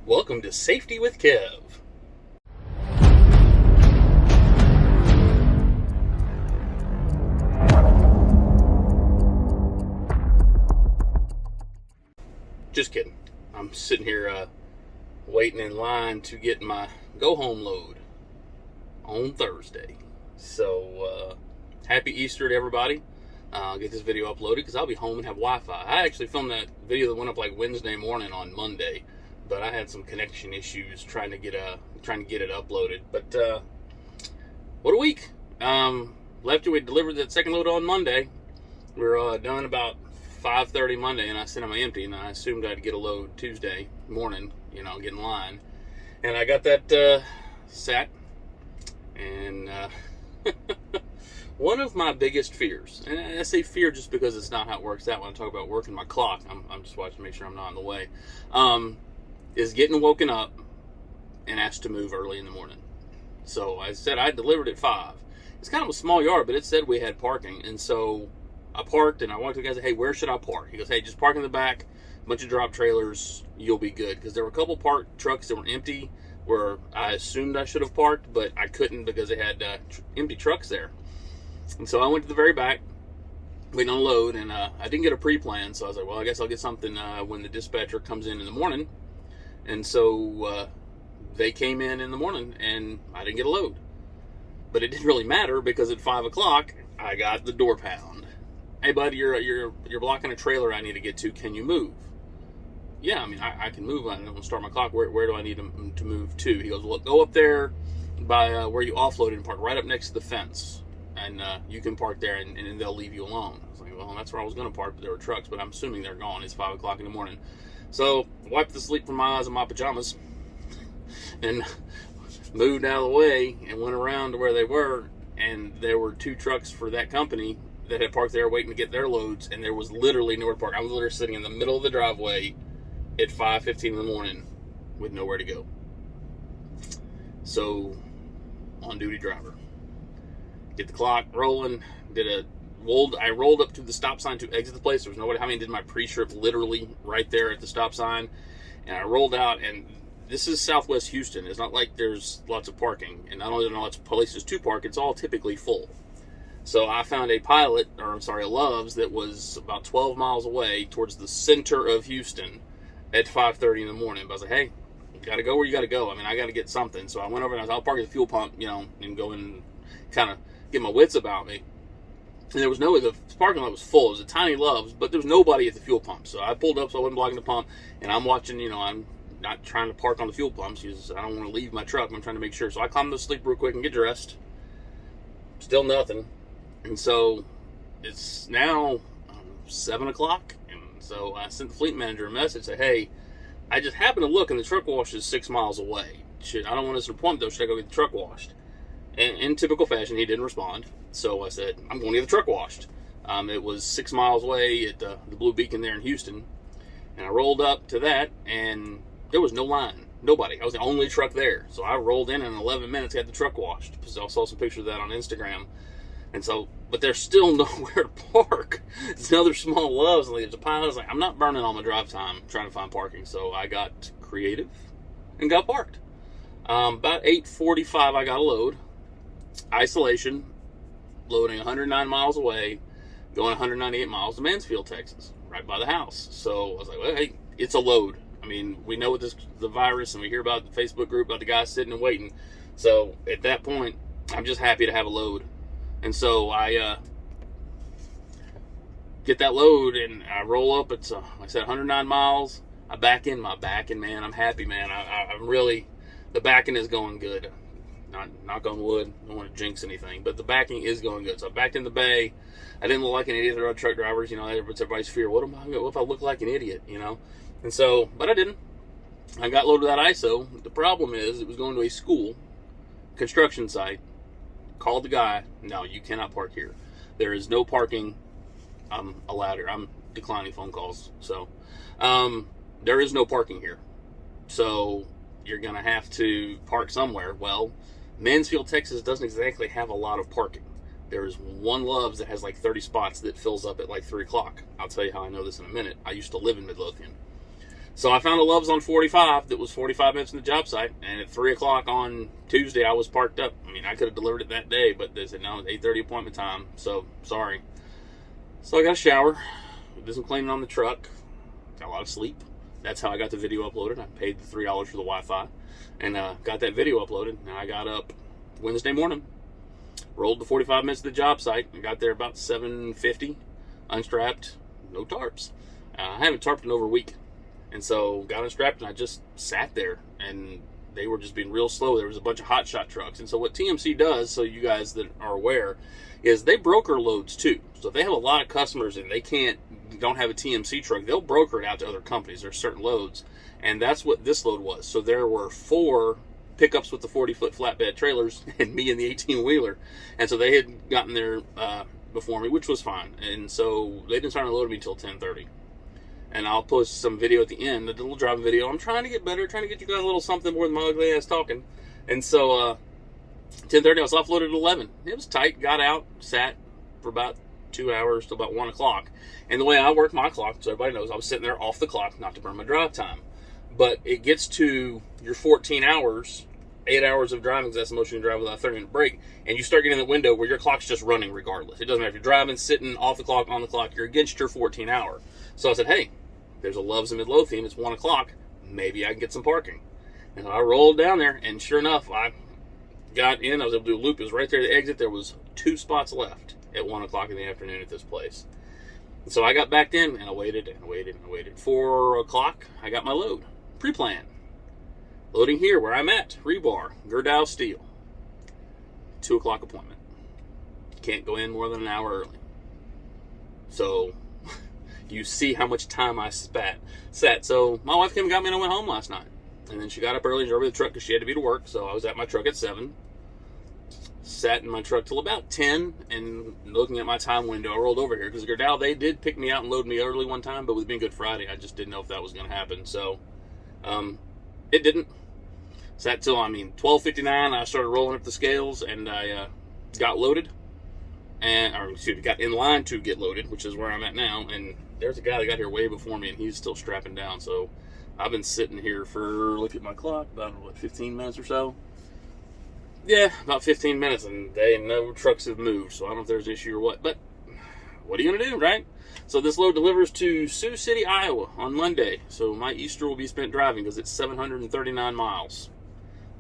Welcome to Safety with Kev. Just kidding. I'm sitting here waiting in line to get my go-home load on Thursday. So, happy Easter to everybody. I'll get this video uploaded because I'll be home and have Wi-Fi. I actually filmed that video that went up like Wednesday morning on Monday, but I had some connection issues trying to get it uploaded. But what a week! We delivered that second load on Monday. We're done about 5:30 Monday, and I sent them empty, and I assumed I'd get a load Tuesday morning. Get in line, and I got that sat, and one of my biggest fears, and I say fear just because it's not how it works out when I talk about working my clock. I'm just watching to make sure I'm not in the way. Is getting woken up and asked to move early in the morning. So I said I delivered at 5. It's kind of a small yard, but it said we had parking, and so I parked, and I walked to the guy and said, hey, where should I park? He goes, hey, just park in the back, a bunch of drop trailers, you'll be good. Because there were a couple parked trucks that were empty where I assumed I should have parked, but I couldn't because they had empty trucks there. And so I went to the very back, waiting on load, and I didn't get a pre-plan, so I was like, well, I guess I'll get something when the dispatcher comes in the morning. And so they came in the morning, and I didn't get a load. But it didn't really matter because at 5 o'clock, I got the door pound. Hey, bud, you're blocking a trailer I need to get to. Can you move? Yeah, I mean, I can move. I don't start my clock. Where do I need to move to? He goes, well, go up there by where you offloaded and park right up next to the fence. And you can park there, and they'll leave you alone. I was like, well, that's where I was going to park, but there were trucks, but I'm assuming they're gone. It's 5 o'clock in the morning. So, wiped the sleep from my eyes in my pajamas and moved out of the way and went around to where they were, and there were 2 trucks for that company that had parked there waiting to get their loads, and there was literally nowhere to park. I was literally sitting in the middle of the driveway at 5:15 in the morning with nowhere to go. So, on-duty driver. Get the clock rolling, I rolled up to the stop sign to exit the place. There was nobody. Did my pre-trip literally right there at the stop sign. And I rolled out, and this is Southwest Houston. It's not like there's lots of parking. And not only are there lots of places to park, it's all typically full. So I found a Love's that was about 12 miles away towards the center of Houston at 5:30 in the morning. But I was like, hey, you got to go where you got to go. I got to get something. So I went over and I'll park at the fuel pump, and go and kind of get my wits about me. And there was the parking lot was full. It was a tiny Love's, but there was nobody at the fuel pump. So I pulled up so I wasn't blocking the pump, and I'm watching, I'm not trying to park on the fuel pumps because I don't want to leave my truck. I'm trying to make sure. So I climbed to sleep real quick and get dressed. Still nothing. And so it's now 7 o'clock. And so I sent the fleet manager a message, say, hey, I just happened to look, and the truck wash is 6 miles away. I don't want this appointment, though. Should I go get the truck washed? And in typical fashion, he didn't respond. So I said, I'm going to get the truck washed. It was 6 miles away at the Blue Beacon there in Houston. And I rolled up to that, and there was no line. Nobody. I was the only truck there. So I rolled in 11 minutes, got the truck washed. So I saw some pictures of that on Instagram. And so, but there's still nowhere to park. It's another small Love's, and there's a pile. I was like, I'm not burning all my drive time trying to find parking. So I got creative and got parked. About 8:45, I got a load. Isolation, loading 109 miles away, going 198 miles to Mansfield, Texas, right by the house. So I was like, well, hey, it's a load. We know the virus, and we hear about the Facebook group about the guys sitting and waiting. So at that point, I'm just happy to have a load. And so I get that load, and I roll up. It's, like I said, 109 miles. I back in my backing, man. I'm happy, man. I'm really, the backing is going good. Knock on wood, don't want to jinx anything, but the backing is going good. So I backed in the bay. I didn't look like an idiot. There are truck drivers, it's everybody's fear. What if I look like an idiot, And so, but I didn't. I got loaded that ISO. The problem is, it was going to a school, construction site. Called the guy. No, you cannot park here. There is no parking allowed here. I'm declining phone calls. So, there is no parking here. So, you're going to have to park somewhere. Well, Mansfield, Texas doesn't exactly have a lot of parking. There's one Love's that has like 30 spots that fills up at like 3 o'clock. I'll tell you how I know this in a minute. I used to live in Midlothian. So I found a Love's on 45 that was 45 minutes from the job site, and at 3 o'clock on Tuesday I was parked up. I mean, I could have delivered it that day, but they said no, it's 8:30 appointment time, so sorry. So I got a shower, did some cleaning on the truck, got a lot of sleep. That's how I got the video uploaded. I paid the $3 for the Wi-Fi, and got that video uploaded. Now I got up Wednesday morning, rolled the 45 minutes to the job site, and got there about 7:50, unstrapped, no tarps. I haven't tarped in over a week. And so got unstrapped, and I just sat there, and they were just being real slow. There was a bunch of hotshot trucks. And so what TMC does, so you guys that are aware, is they broker loads too. So if they have a lot of customers and they don't have a TMC truck, they'll broker it out to other companies. There's certain loads. And that's what this load was. So there were 4 pickups with the 40-foot flatbed trailers and me in the 18-wheeler. And so they had gotten there before me, which was fine. And so they didn't start unloading me until 10:30. And I'll post some video at the end, a little driving video. I'm trying to get better, trying to get you guys a little something more than my ugly ass talking. And so 10:30, I was offloaded at 11. It was tight, got out, sat for about 2 hours till about 1 o'clock. And the way I work my clock, so everybody knows, I was sitting there off the clock, not to burn my drive time. But it gets to your 14 hours, 8 hours of driving, because that's the most you can drive without a 30-minute break, and you start getting in the window where your clock's just running regardless. It doesn't matter if you're driving, sitting, off the clock, on the clock, you're against your 14 hour. So I said, hey, there's a Love's in Midlothian, it's 1 o'clock, maybe I can get some parking. And I rolled down there, and sure enough, I got in, I was able to do a loop, it was right there at the exit, there was 2 spots left at 1 o'clock in the afternoon at this place. And so I got backed in, and I waited, and I waited, and I waited. 4 o'clock, I got my load, pre-plan. Loading here where I'm at, rebar, Gerdau steel. 2 o'clock appointment. Can't go in more than an hour early. So you see how much time I sat. So my wife came and got me and I went home last night. And then she got up early and drove the truck because she had to be to work. So I was at my truck at 7. Sat in my truck till about 10. And looking at my time window, I rolled over here. Because Gerdau, they did pick me out and load me early one time. But with being Good Friday, I just didn't know if that was going to happen. So it didn't. Sat till, 12:59. I started rolling up the scales. And I got loaded. Got in line to get loaded, which is where I'm at now. And there's a guy that got here way before me, and he's still strapping down. So I've been sitting here for, look at my clock, about, 15 minutes or so? Yeah, about 15 minutes, and no trucks have moved, so I don't know if there's an issue or what. But what are you going to do, right? So this load delivers to Sioux City, Iowa on Monday. So my Easter will be spent driving because it's 739 miles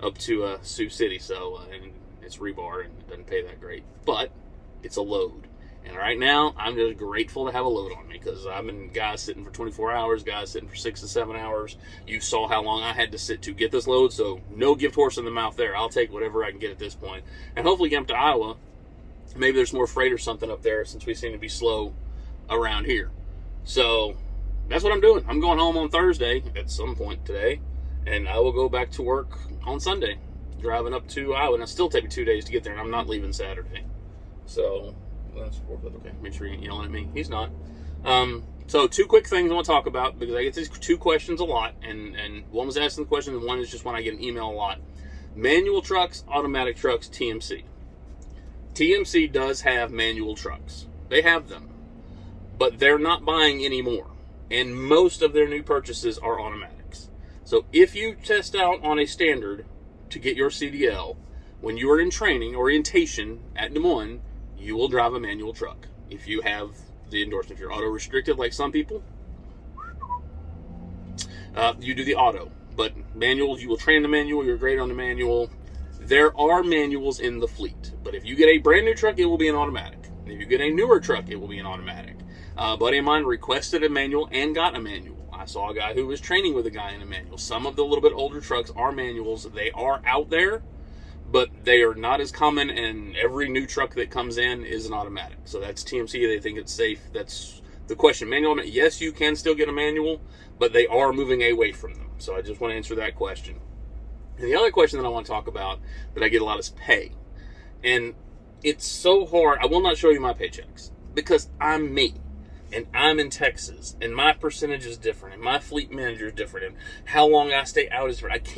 up to Sioux City. So and it's rebar, and it doesn't pay that great. But it's a load. And right now, I'm just grateful to have a load on me because I've been guys sitting for 24 hours, guys sitting for 6 to 7 hours. You saw how long I had to sit to get this load, so no gift horse in the mouth there. I'll take whatever I can get at this point. And hopefully get up to Iowa. Maybe there's more freight or something up there since we seem to be slow around here. So that's what I'm doing. I'm going home on Thursday at some point today, and I will go back to work on Sunday, driving up to Iowa. And it'll still take me 2 days to get there, and I'm not leaving Saturday. So that's okay. Make sure you ain't yelling at me. He's not. So 2 quick things I want to talk about because I get these 2 questions a lot, and one was asking the question, and one is just when I get an email a lot. Manual trucks, automatic trucks, TMC. TMC does have manual trucks. They have them, but they're not buying any more, and most of their new purchases are automatics. So if you test out on a standard to get your CDL, when you are in training, orientation at Des Moines, you will drive a manual truck. If you have the endorsement, if you're auto restricted like some people, you do the auto. But manuals, you will train the manual, you're great on the manual. There are manuals in the fleet. But if you get a brand new truck, it will be an automatic. If you get a newer truck, it will be an automatic. A buddy of mine requested a manual and got a manual. I saw a guy who was training with a guy in a manual. Some of the little bit older trucks are manuals. They are out there, but they are not as common, and every new truck that comes in is an automatic. So that's TMC. They think it's safe. That's the question. Manual, yes, you can still get a manual, but they are moving away from them. So I just want to answer that question. And the other question that I want to talk about that I get a lot is pay. And it's so hard. I will not show you my paychecks because I'm me. And I'm in Texas, and my percentage is different, and my fleet manager is different, and how long I stay out is different.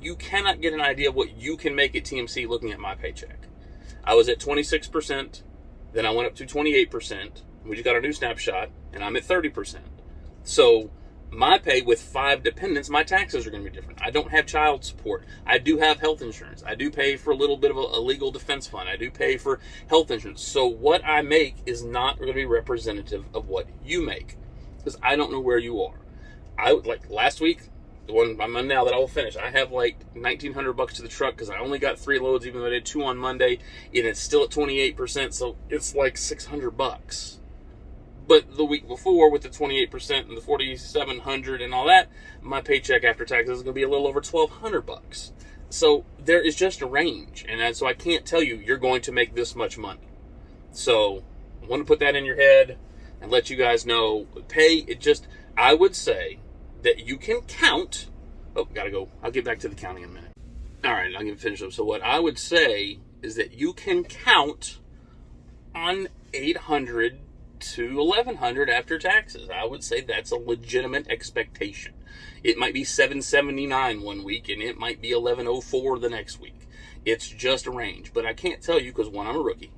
You cannot get an idea of what you can make at TMC looking at my paycheck. I was at 26%, then I went up to 28%. We just got a new snapshot, and I'm at 30%. So My pay with 5 dependents, my taxes are going to be different. I don't have child support. I do have health insurance. I do pay for a little bit of a legal defense fund. I do pay for health insurance. So what I make is not going to be representative of what you make, because I don't know where you are. Like last week, the one I'm on now that I will finish, I have like $1,900 to the truck because I only got 3 loads, even though I did 2 on Monday, and it's still at 28%, so it's like $600. But the week before, with the 28% and the $4,700 and all that, my paycheck after taxes is going to be a little over $1,200. So there is just a range, and so I can't tell you you're going to make this much money. So I want to put that in your head and let you guys know. I would say that you can count. Oh, gotta go. I'll get back to the counting in a minute. All right, I'm going to finish up. So what I would say is that you can count on $800 to $1,100 after taxes. I would say that's a legitimate expectation. It might be $779 one week, and it might be $1,104 the next week. It's just a range. But I can't tell you because, 1, I'm a rookie.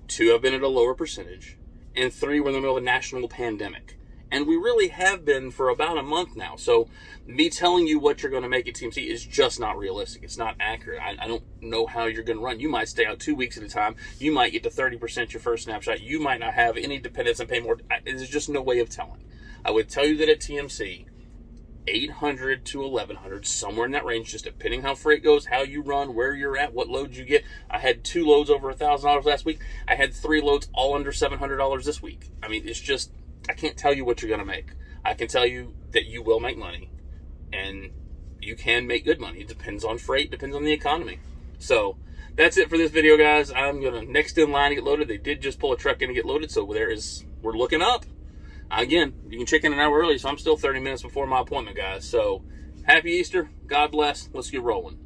2, I've been at a lower percentage. And 3, we're in the middle of a national pandemic. And we really have been for about a month now. So me telling you what you're going to make at TMC is just not realistic. It's not accurate. I don't know how you're going to run. You might stay out 2 weeks at a time. You might get to 30% your first snapshot. You might not have any dependents and pay more. There's just no way of telling. I would tell you that at TMC, $800 to $1,100, somewhere in that range, just depending how freight goes, how you run, where you're at, what loads you get. I had 2 loads over $1,000 last week. I had 3 loads all under $700 this week. I mean, it's just, I can't tell you what you're going to make. I can tell you that you will make money, and you can make good money. It depends on freight, depends on the economy. So that's it for this video, guys. I'm going to next in line to get loaded. They did just pull a truck in to get loaded, so we're looking up. Again, you can check in an hour early, so I'm still 30 minutes before my appointment, guys. So happy Easter. God bless. Let's get rolling.